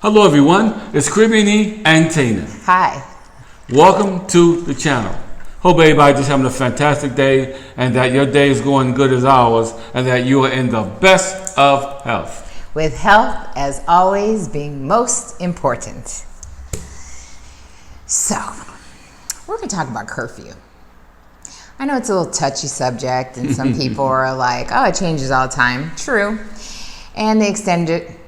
Hello everyone, it's Caribbean and Tina. Hi. Welcome to the channel. Hope everybody just having a fantastic day and that your day is going good as ours and that you are in the best of health. With health, as always, being most important. So, we're going to talk about curfew. I know it's a little touchy subject and some people are like, oh, it changes all the time. True. And they extended it.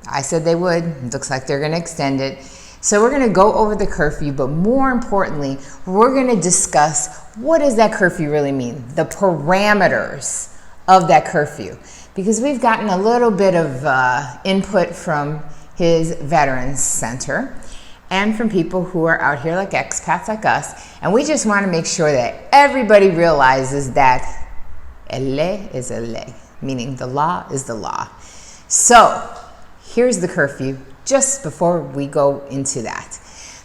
I said they would. It looks like they're going to extend it. So we're going to go over the curfew, but more importantly, we're going to discuss what does that curfew really mean? The parameters of that curfew. Because we've gotten a little bit of input from his Veterans Center and from people who are out here like expats like us. And we just want to make sure that everybody realizes that a ley is a ley, meaning the law is the law. So here's the curfew just before we go into that.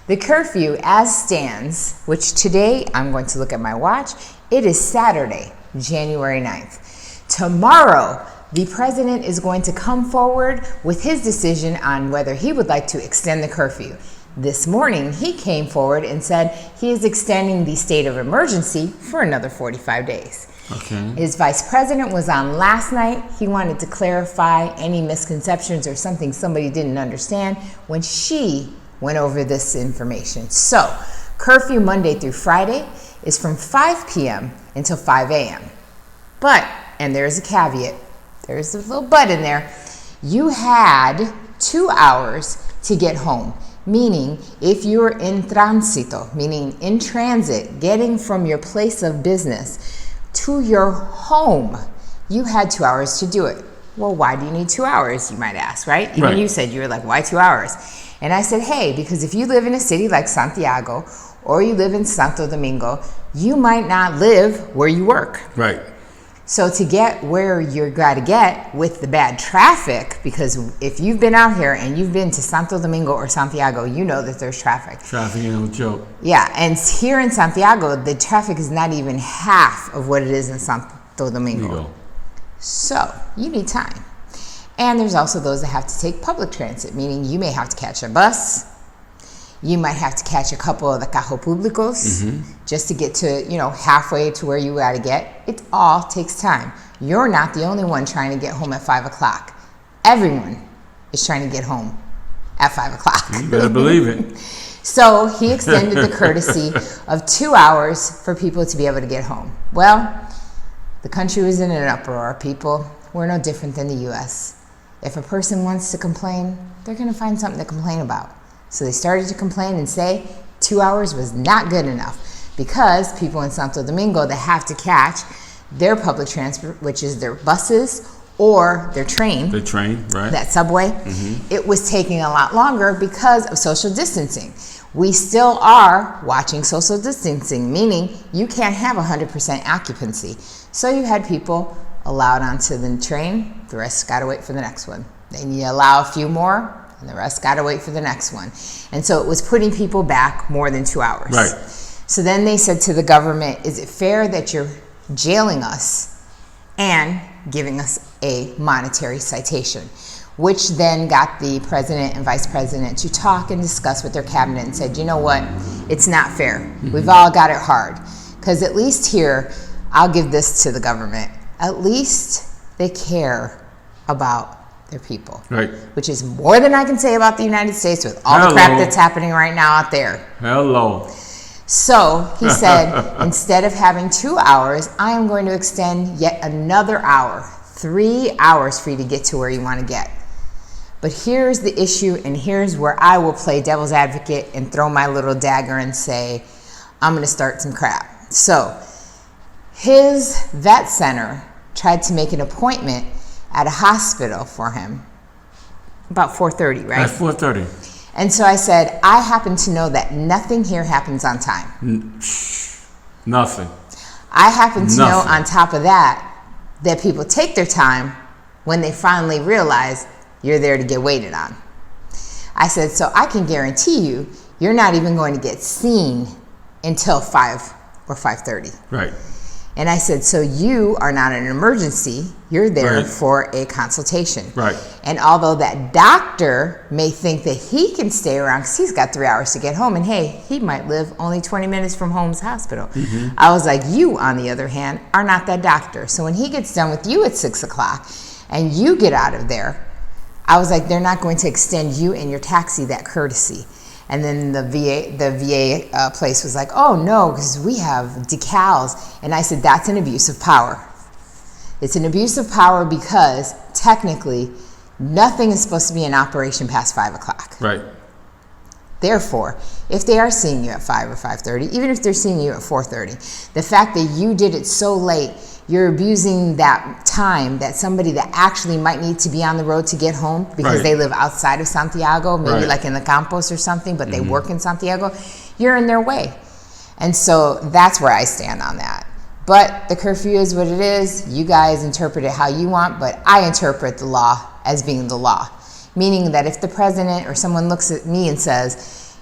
The curfew as stands, which today I'm going to look at my watch, it is Saturday, January 9th. Tomorrow, the president is going to come forward with his decision on whether he would like to extend the curfew. This morning, he came forward and said he is extending the state of emergency for another 45 days. Okay. His vice president was on last night. He wanted to clarify any misconceptions or something somebody didn't understand when she went over this information. So, curfew Monday through Friday is from 5 p.m. until 5 a.m. But, and there's a caveat, there's a little but in there, you had 2 hours to get home. Meaning, if you're in tránsito, meaning in transit, getting from your place of business to your home, you had 2 hours to do it. Well, why do you need 2 hours, you might ask, right? Even you said, you were like, why 2 hours? And I said, hey, because if you live in a city like Santiago or you live in Santo Domingo, you might not live where you work. Right. So to get where you're got to get with the bad traffic, because if you've been out here and you've been to Santo Domingo or Santiago, you know that there's traffic. Traffic ain't no joke. Yeah, and here in Santiago, the traffic is not even half of what it is in Santo Domingo. So you need time. And there's also those that have to take public transit, meaning you may have to catch a bus. You might have to catch a couple of the carro públicos just to get to, halfway to where you got to get. It all takes time. You're not the only one trying to get home at 5 o'clock. Everyone is trying to get home at 5 o'clock. You better believe it. So he extended the courtesy of 2 hours for people to be able to get home. Well, the country was in an uproar, people. We're no different than the U.S. If a person wants to complain, they're going to find something to complain about. So they started to complain and say 2 hours was not good enough because people in Santo Domingo that have to catch their public transport, which is their buses or their train. The train, right. That subway. It was taking a lot longer because of social distancing. We still are watching social distancing, meaning you can't have 100% occupancy. So you had people allowed onto the train, the rest got to wait for the next one. Then you allow a few more, and the rest got to wait for the next one. And so it was putting people back more than 2 hours. Right. So then they said to the government, is it fair that you're jailing us and giving us a monetary citation? Which then got the president and vice president to talk and discuss with their cabinet and said, you know what, it's not fair. We've all got it hard. Because at least here, I'll give this to the government. At least they care about their people, right? Which is more than I can say about the United States with all the crap that's happening right now out there. Hello. So he said, instead of having 2 hours, I am going to extend yet another hour, 3 hours for you to get to where you want to get. But here's the issue, and here's where I will play devil's advocate and throw my little dagger and say, I'm going to start some crap. So his vet center tried to make an appointment at a hospital for him about 4:30, right? At 4:30. And so I said, I happen to know that nothing here happens on time. Nothing. I happen to know on top of that people take their time when they finally realize you're there to get waited on. I said, so I can guarantee you, you're not even going to get seen until 5 or 5:30. Right. And I said, so you are not an emergency. You're there Right. for a consultation. Right. And although that doctor may think that he can stay around because he's got 3 hours to get home, and hey, he might live only 20 minutes from Home's hospital. I was like, you, on the other hand, are not that doctor. So when he gets done with you at 6 o'clock and you get out of there, I was like, they're not going to extend you and your taxi that courtesy. And then the VA place was like, oh no, because we have decals. And I said, that's an abuse of power. It's an abuse of power because technically nothing is supposed to be in operation past 5 o'clock. Right. Therefore, if they are seeing you at 5 or 5:30, even if they're seeing you at 4:30, the fact that you did it so late, you're abusing that time that somebody that actually might need to be on the road to get home because Right. they live outside of Santiago, maybe Right. like in the Campos or something, but they work in Santiago, you're in their way. And so that's where I stand on that. But the curfew is what it is. You guys interpret it how you want, but I interpret the law as being the law. Meaning that if the president or someone looks at me and says,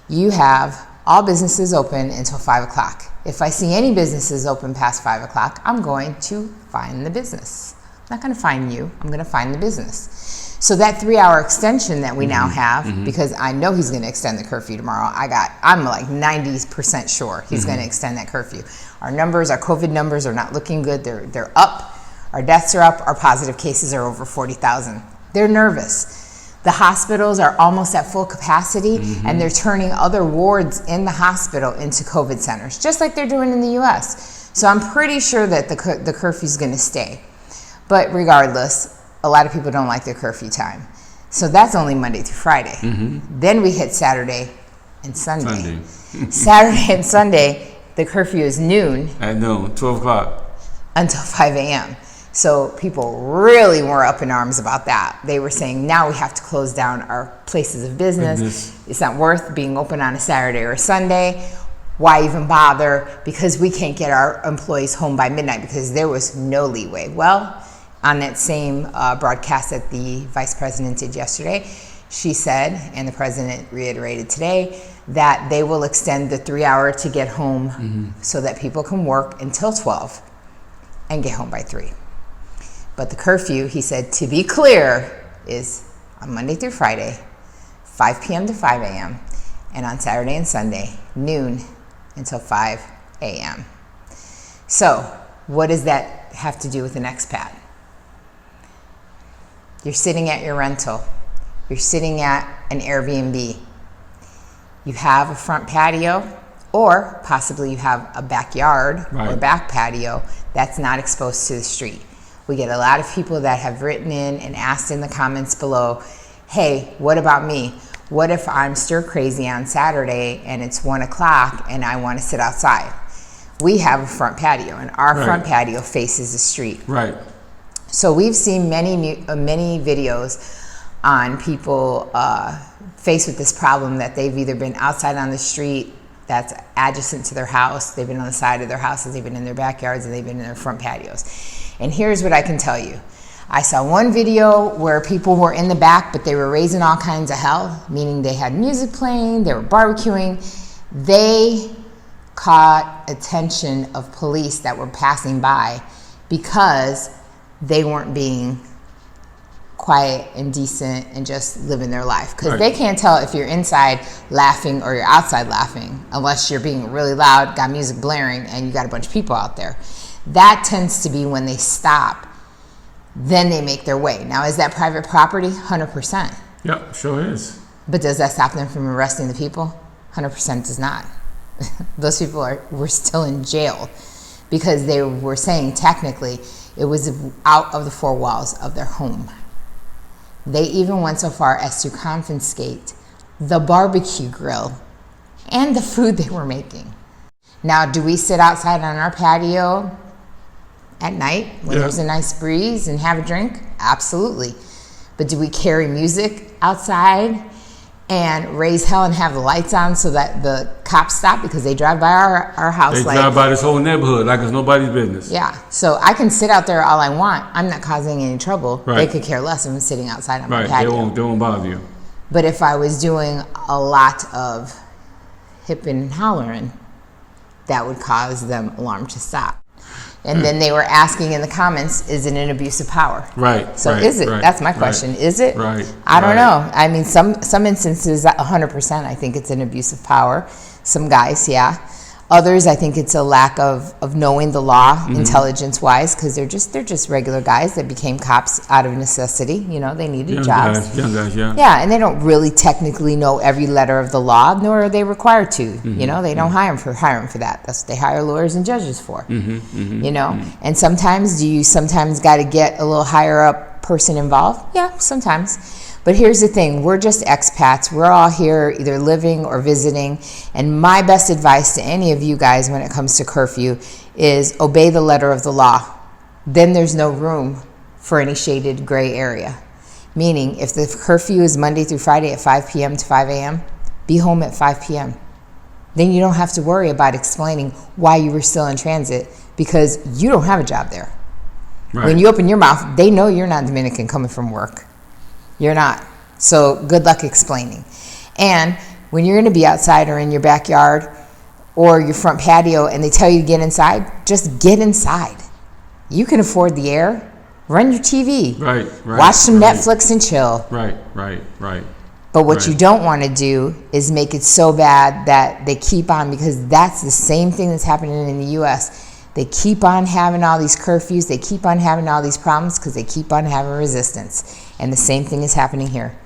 you have all businesses open until 5 o'clock. If I see any businesses open past 5 o'clock, I'm going to fine the business. I'm not going to fine you. I'm going to fine the business. So that 3-hour extension that we now have, because I know he's going to extend the curfew tomorrow. I'm like 90% sure he's going to extend that curfew. Our numbers, our COVID numbers are not looking good. They're up. Our deaths are up. Our positive cases are over 40,000. They're nervous. The hospitals are almost at full capacity, and they're turning other wards in the hospital into COVID centers, just like they're doing in the U.S. So I'm pretty sure that the curfew is going to stay. But regardless, a lot of people don't like their curfew time. So that's only Monday through Friday. Then we hit Saturday and Sunday. Saturday and Sunday, the curfew is noon. At noon, 12 o'clock. Until 5 a.m. So people really were up in arms about that. They were saying, now we have to close down our places of business. It's not worth being open on a Saturday or a Sunday. Why even bother? Because we can't get our employees home by midnight because there was no leeway. Well, on that same broadcast that the vice president did yesterday, she said, and the president reiterated today, that they will extend the 3-hour to get home so that people can work until 12 and get home by 3. But the curfew, he said, to be clear, is on Monday through Friday, 5 p.m. to 5 a.m., and on Saturday and Sunday, noon until 5 a.m. So, what does that have to do with an expat? You're sitting at your rental. You're sitting at an Airbnb. You have a front patio, or possibly you have a backyard or back patio that's not exposed to the street. We get a lot of people that have written in and asked in the comments below, hey, what about me? What if I'm stir crazy on Saturday and it's 1 o'clock and I want to sit outside? We have a front patio, and our front patio faces the street. Right. So we've seen many videos on people faced with this problem that they've either been outside on the street that's adjacent to their house, they've been on the side of their houses, they've been in their backyards, and they've been in their front patios. And here's what I can tell you. I saw one video where people were in the back, but they were raising all kinds of hell, meaning they had music playing, they were barbecuing. They caught attention of police that were passing by because they weren't being quiet and decent and just living their life. Because they can't tell if you're inside laughing or you're outside laughing unless you're being really loud, got music blaring, and you got a bunch of people out there. That tends to be when they stop, then they make their way. Now, is that private property? 100%. Yep, sure is. But does that stop them from arresting the people? 100% does not. Those people were still in jail because they were saying technically it was out of the 4 walls of their home. They even went so far as to confiscate the barbecue grill and the food they were making. Now, do we sit outside on our patio at night when there's a nice breeze and have a drink? Absolutely. But do we carry music outside and raise hell and have the lights on so that the cops stop because they drive by our house? They drive by this whole neighborhood like it's nobody's business. Yeah. So I can sit out there all I want. I'm not causing any trouble. They could care less if I'm sitting outside on my patio. They won't bother you. But if I was doing a lot of hipping and hollering, that would cause them alarm to stop. And then they were asking in the comments, is it an abuse of power? Right. So right, is it? Right, That's my question. Right, is it? Right. I don't know. I mean, some instances, 100%, I think it's an abuse of power. Some guys, yeah. Others, I think it's a lack of knowing the law, intelligence-wise, because they're just regular guys that became cops out of necessity. You know, they needed jobs. Young guys, yeah. Yeah, and they don't really technically know every letter of the law, nor are they required to. You know, they don't hire them for that. That's what they hire lawyers and judges for. You know, and sometimes you got to get a little higher up person involved. Yeah, sometimes. But here's the thing, we're just expats. We're all here either living or visiting. And my best advice to any of you guys when it comes to curfew is obey the letter of the law. Then there's no room for any shaded gray area. Meaning, if the curfew is Monday through Friday at 5 p.m. to 5 a.m., be home at 5 p.m. Then you don't have to worry about explaining why you were still in transit because you don't have a job there. Right. When you open your mouth, they know you're not Dominican coming from work. You're not. So good luck explaining. And when you're going to be outside or in your backyard or your front patio and they tell you to get inside, just get inside. You can afford the air. Run your TV. Right. Watch some Netflix and chill. Right. But what you don't want to do is make it so bad that they keep on, because that's the same thing that's happening in the U.S. They keep on having all these curfews. They keep on having all these problems because they keep on having resistance. And the same thing is happening here.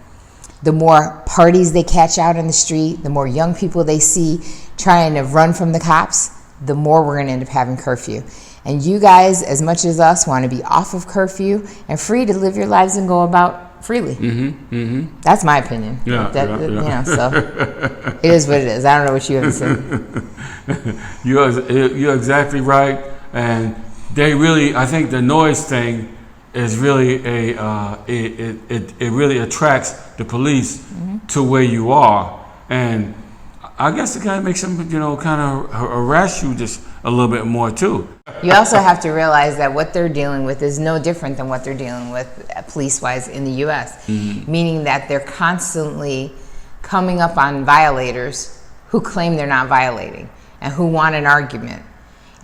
The more parties they catch out in the street, the more young people they see trying to run from the cops, the more we're going to end up having curfew. And you guys, as much as us, want to be off of curfew and free to live your lives and go about freely. That's my opinion. Yeah. You know, so it is what it is. I don't know what you have to say. You're exactly right. And they really, I think the noise thing is really it really attracts the police to where you are, and I guess it kind of makes them, kind of harass you just a little bit more too. You also have to realize that what they're dealing with is no different than what they're dealing with police-wise in the U.S., meaning that they're constantly coming up on violators who claim they're not violating and who want an argument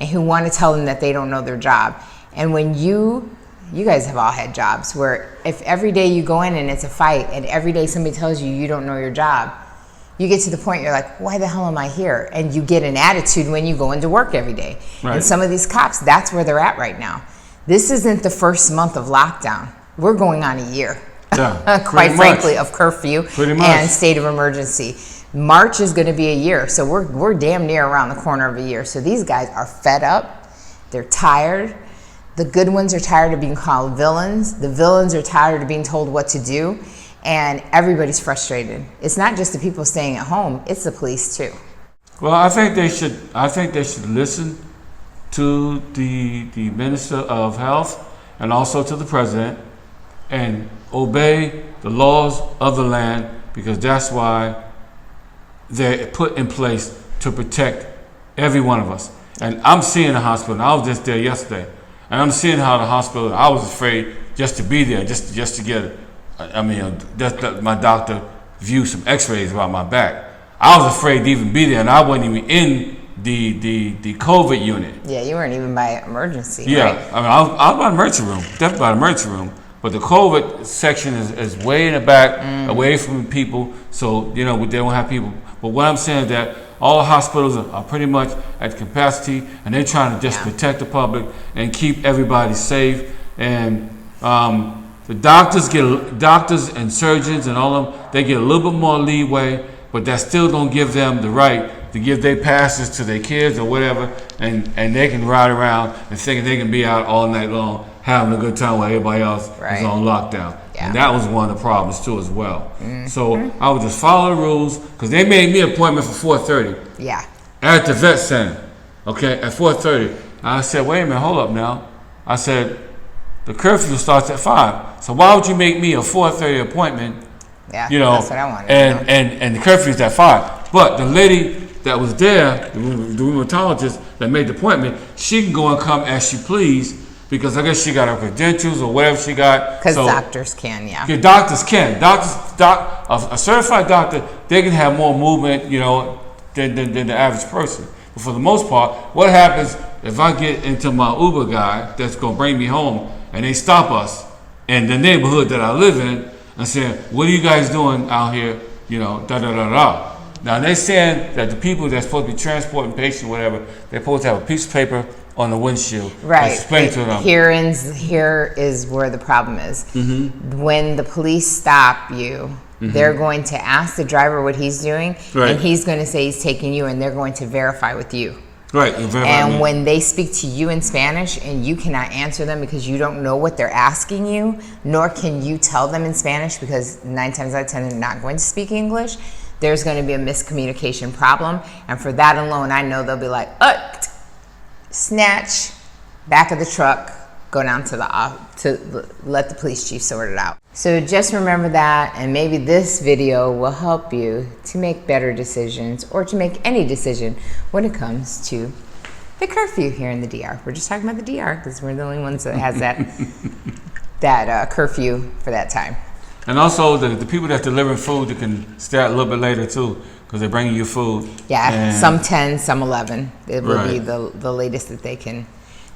and who want to tell them that they don't know their job. And when you guys have all had jobs where if every day you go in and it's a fight and every day somebody tells you don't know your job, you get to the point you're like, why the hell am I here? And you get an attitude when you go into work every day. Right. And some of these cops, that's where they're at right now. This isn't the first month of lockdown. We're going on a year, quite frankly, of curfew and state of emergency. March is going to be a year, so we're damn near around the corner of a year. So these guys are fed up. They're tired. The good ones are tired of being called villains. The villains are tired of being told what to do. And everybody's frustrated. It's not just the people staying at home, it's the police too. Well, I think they should listen to the Minister of Health and also to the President and obey the laws of the land, because that's why they're put in place to protect every one of us. And I'm seeing the hospital. I was just there yesterday. And I'm seeing how the hospital, I was afraid just to be there, just to get, my doctor viewed some x-rays about my back. I was afraid to even be there, and I wasn't even in the COVID unit. Yeah, you weren't even by emergency, yeah, right? I mean, I was by the emergency room, definitely by the emergency room. But the COVID section is way in the back, away from people, so, they don't have people. But what I'm saying is that all hospitals are pretty much at capacity, and they're trying to just protect the public and keep everybody safe. And the doctors and surgeons and all of them, they get a little bit more leeway, but that still don't give them the right to give their passes to their kids or whatever, and they can ride around and think they can be out all night long having a good time while everybody else is on lockdown. Yeah. And that was one of the problems too as well. So I would just follow the rules, because they made me an appointment for 4:30. Yeah. At the vet center. Okay, at 4:30. I said, wait a minute, hold up now. I said, the curfew starts at 5. So why would you make me a 4:30 appointment? Yeah, that's what I wanted. And the curfew's at 5. But the lady that was there, the rheumatologist that made the appointment, she can go and come as she please, because I guess she got her credentials or whatever she got. Because doctors can, yeah. Yeah, doctors can. A certified doctor, they can have more movement, than the average person. But for the most part, what happens if I get into my Uber guy that's gonna bring me home and they stop us in the neighborhood that I live in and saying, what are you guys doing out here? You know, da da da da. Now they're saying that the people that's supposed to be transporting patients, whatever, they're supposed to have a piece of paper on the windshield. Right. Explain to them. Here is where the problem is. When the police stop you, they're going to ask the driver what he's doing, Right. and he's going to say he's taking you, and they're going to verify with you. Right. And when they speak to you in Spanish and you cannot answer them because you don't know what they're asking you, nor can you tell them in Spanish because 9 times out of 10 they're not going to speak English, there's going to be a miscommunication problem. And for that alone, I know they'll be like, snatch, back of the truck, go down to to let the police chief sort it out. So just remember that, and maybe this video will help you to make better decisions or to make any decision when it comes to the curfew here in the DR. We're just talking about the DR because we're the only ones that has that curfew for that time. And also the people that deliver food, they can start a little bit later too, because they're bringing you food. Yeah, and some 10, some 11. It will be Right. the latest that they can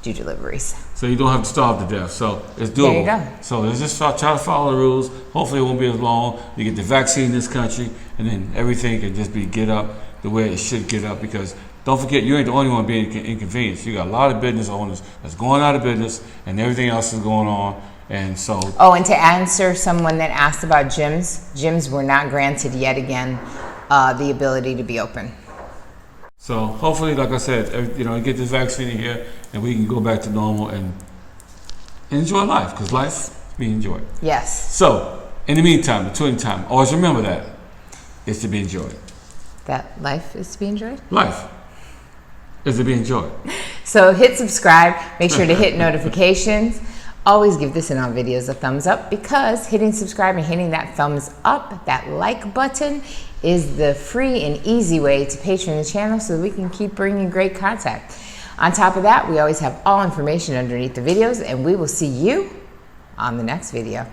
do deliveries. So you don't have to starve to death. So it's doable. There you go. So let's just try to follow the rules. Hopefully it won't be as long. You get the vaccine in this country, and then everything can just be get up the way it should get up. Because don't forget, you ain't the only one being inconvenienced. You got a lot of business owners that's going out of business, and everything else is going on. And so. Oh, and to answer someone that asked about gyms were not granted yet again the ability to be open. So hopefully, like I said, you get this vaccine in here, and we can go back to normal and enjoy life, because life we enjoy. Yes. So in the meantime, between time, always remember that it's to be enjoyed. That life is to be enjoyed? Life is to be enjoyed. So hit subscribe, make sure to hit notifications. Always give this and all videos a thumbs up, because hitting subscribe and hitting that thumbs up, that like button, is the free and easy way to patron the channel so that we can keep bringing great content. On top of that, we always have all information underneath the videos, and we will see you on the next video.